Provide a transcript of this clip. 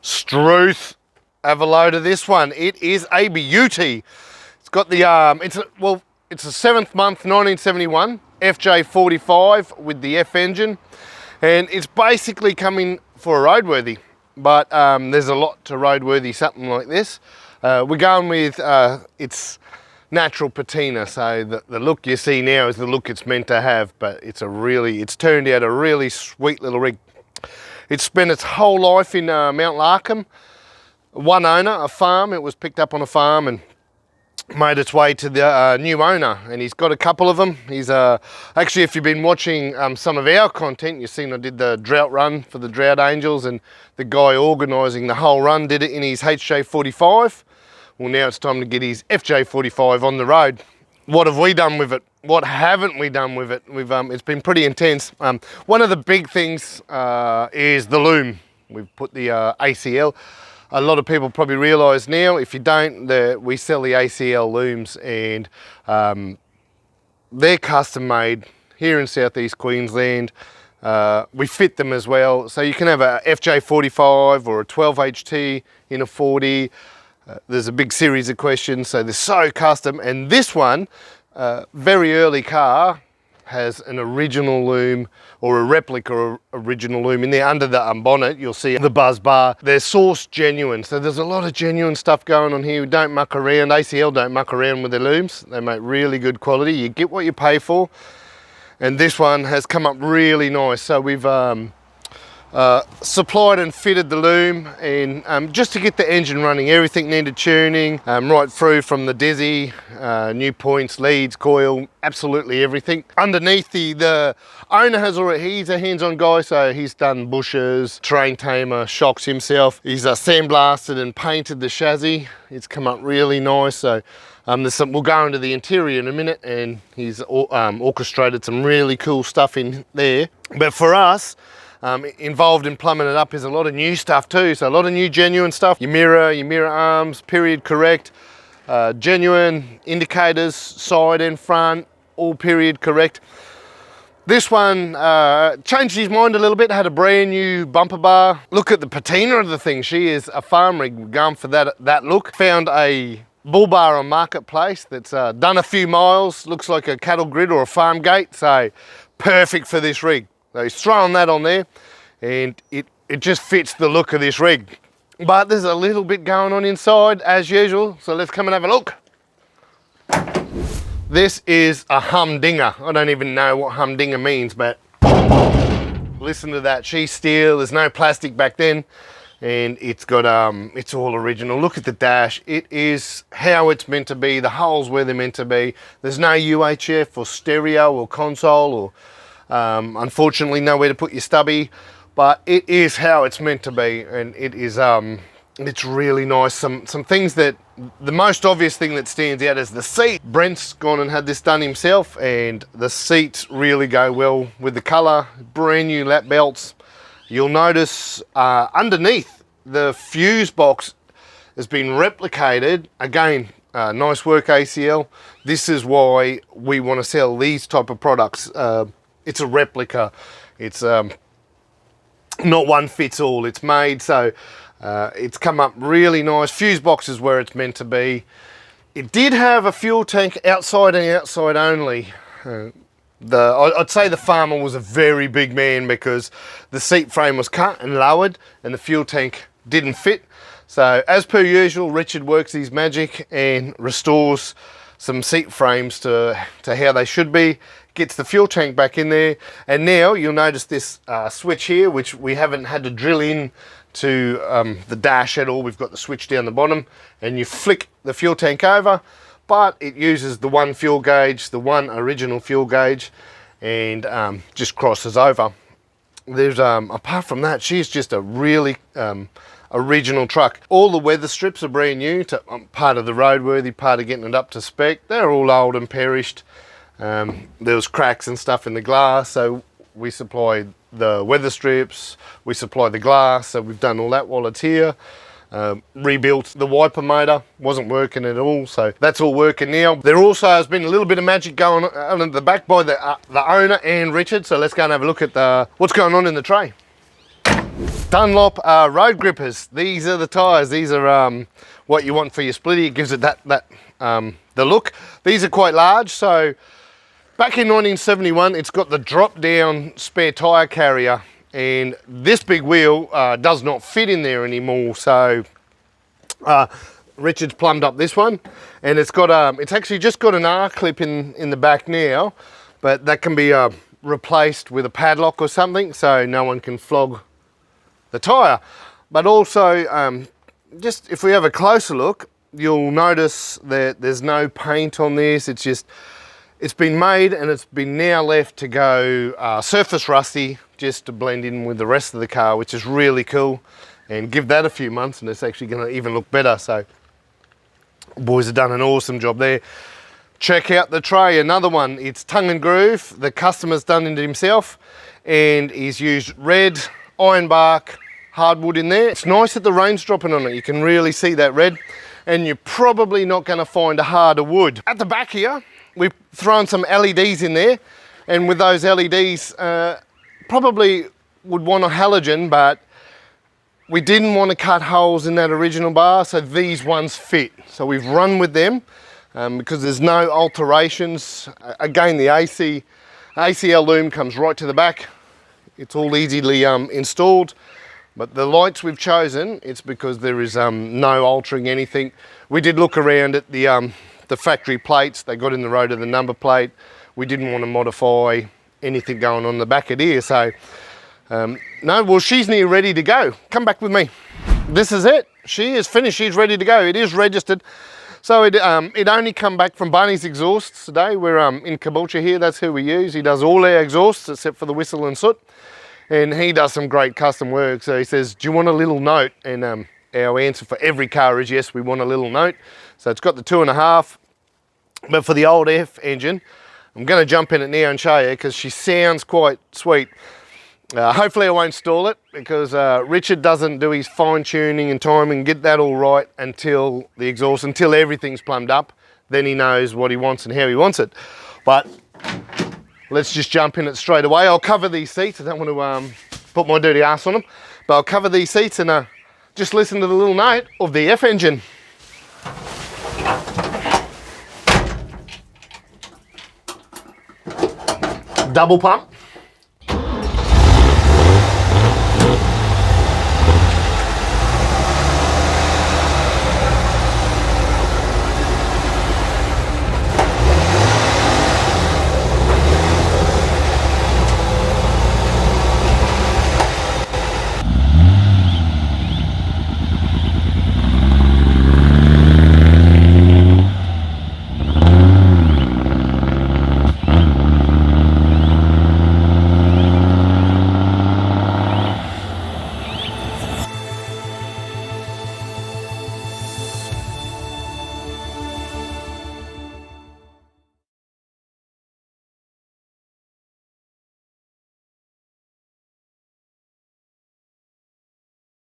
Struth, have a load of this one. It is a beauty. It's got the, it's a 7th month 1971 FJ45 with the F engine, and it's basically coming for a roadworthy, but there's a lot to roadworthy something like this. We're going with its natural patina, so the look you see now is the look it's meant to have, but it's turned out a really sweet little rig. It's spent its whole life in Mount Larkham. One owner, a farm. It was picked up on a farm and made its way to the new owner, and he's got a couple of them. He's actually, if you've been watching some of our content, you've seen I did the drought run for the Drought Angels, and the guy organising the whole run did it in his HJ45. Well, now it's time to get his FJ45 on the road. What have we done with it? What haven't we done with it? It's been pretty intense. One of the big things is the loom. We've put the ACL. A lot of people probably realise now, if you don't, we sell the ACL looms, and they're custom made here in Southeast Queensland. We fit them as well, so you can have a FJ45 or a 12HT in a 40. There's a big series of questions, so they're so custom, and this one, very early car, has an original loom or a replica original loom in there. Under the bonnet you'll see the buzz bar. They're sourced genuine, so there's a lot of genuine stuff going on here. We don't muck around. ACL don't muck around with their looms. They make really good quality. You get what you pay for, and this one has come up really nice. So we've supplied and fitted the loom, and just to get the engine running, everything needed tuning, right through from the desi, new points, leads, coil, absolutely everything. Underneath, the owner he's a hands-on guy, so he's done bushes, terrain tamer, shocks himself. He's sandblasted and painted the chassis. It's come up really nice. So we'll go into the interior in a minute, and he's orchestrated some really cool stuff in there. But for us, involved in plumbing it up is a lot of new stuff too, so a lot of new genuine stuff. Your mirror arms, period correct, genuine indicators, side and front, all period correct. This one changed his mind a little bit, had a brand new bumper bar. Look at the patina of the thing. She is a farm rig, going for that look. Found a bull bar on Marketplace that's done a few miles, looks like a cattle grid or a farm gate, so perfect for this rig. So he's throwing that on there, and it just fits the look of this rig. But there's a little bit going on inside as usual, so let's come and have a look. This is a humdinger. I don't even know what humdinger means, but listen to that. She's steel, there's no plastic back then, and it's got it's all original. Look at the dash. It is how it's meant to be. The holes where they're meant to be. There's no UHF or stereo or console or unfortunately nowhere to put your stubby, but it is how it's meant to be, and it is it's really nice. Some things that, the most obvious thing that stands out is the seat. Brent's gone and had this done himself, and the seats really go well with the colour. Brand new lap belts. You'll notice underneath the fuse box has been replicated again. Nice work, ACL. This is why we want to sell these type of products. It's a replica. It's not one fits all. It's made, so it's come up really nice. Fuse box is where it's meant to be. It did have a fuel tank outside and outside only. I'd say the farmer was a very big man, because the seat frame was cut and lowered and the fuel tank didn't fit. So as per usual, Richard works his magic and restores some seat frames to how they should be, gets the fuel tank back in there, and now you'll notice this switch here, which we haven't had to drill in to the dash at all. We've got the switch down the bottom, and you flick the fuel tank over, but it uses the one fuel gauge, the one original fuel gauge, and just crosses over. There's apart from that, she's just a really original truck. All the weather strips are brand new, part of the roadworthy, part of getting it up to spec. They're all old and perished. There was cracks and stuff in the glass, so we supplied the weather strips, we supply the glass, so we've done all that while it's here. Rebuilt the wiper motor, wasn't working at all, so that's all working now. There also has been a little bit of magic going on at the back by the owner and Richard, so let's go and have a look at what's going on in the tray. Dunlop road grippers. These are the tyres. These are what you want for your splitty. It gives it the look. These are quite large. So back in 1971, it's got the drop down spare tyre carrier, and this big wheel does not fit in there anymore. So Richard's plumbed up this one, and it's got it's actually just got an R clip in the back now, but that can be replaced with a padlock or something, so no one can flog the tyre. But also, just if we have a closer look, you'll notice that there's no paint on this. It's been made and it's been now left to go surface rusty, just to blend in with the rest of the car, which is really cool. And give that a few months and it's actually going to even look better. So boys have done an awesome job there. Check out the tray, another one. It's tongue and groove. The customer's done it himself, and he's used red ironbark hardwood in there. It's nice that the rain's dropping on it. You can really see that red, and you're probably not going to find a harder wood. At the back here, we've thrown some LEDs in there, and with those LEDs, probably would want a halogen, but we didn't want to cut holes in that original bar, so these ones fit. So we've run with them because there's no alterations. Again, the ACL loom comes right to the back. It's all easily installed. But the lights we've chosen, it's because there is no altering anything. We did look around at the factory plates. They got in the road of the number plate. We didn't want to modify anything going on the back of here. So, no, well, she's near ready to go. Come back with me. This is it. She is finished. She's ready to go. It is registered. So it only come back from Barney's Exhausts today. We're in Caboolture here. That's who we use. He does all our exhausts except for the whistle and soot. And he does some great custom work. So he says, do you want a little note? And our answer for every car is yes, we want a little note. So it's got the 2.5, but for the old F engine, I'm going to jump in it now and show you because she sounds quite sweet. Hopefully I won't stall it because Richard doesn't do his fine tuning and timing and get that all right until the exhaust, until everything's plumbed up. Then he knows what he wants and how he wants it. But let's just jump in it straight away. I'll cover these seats. I don't want to put my dirty ass on them, but I'll cover these seats and just listen to the little note of the F engine. Double pump.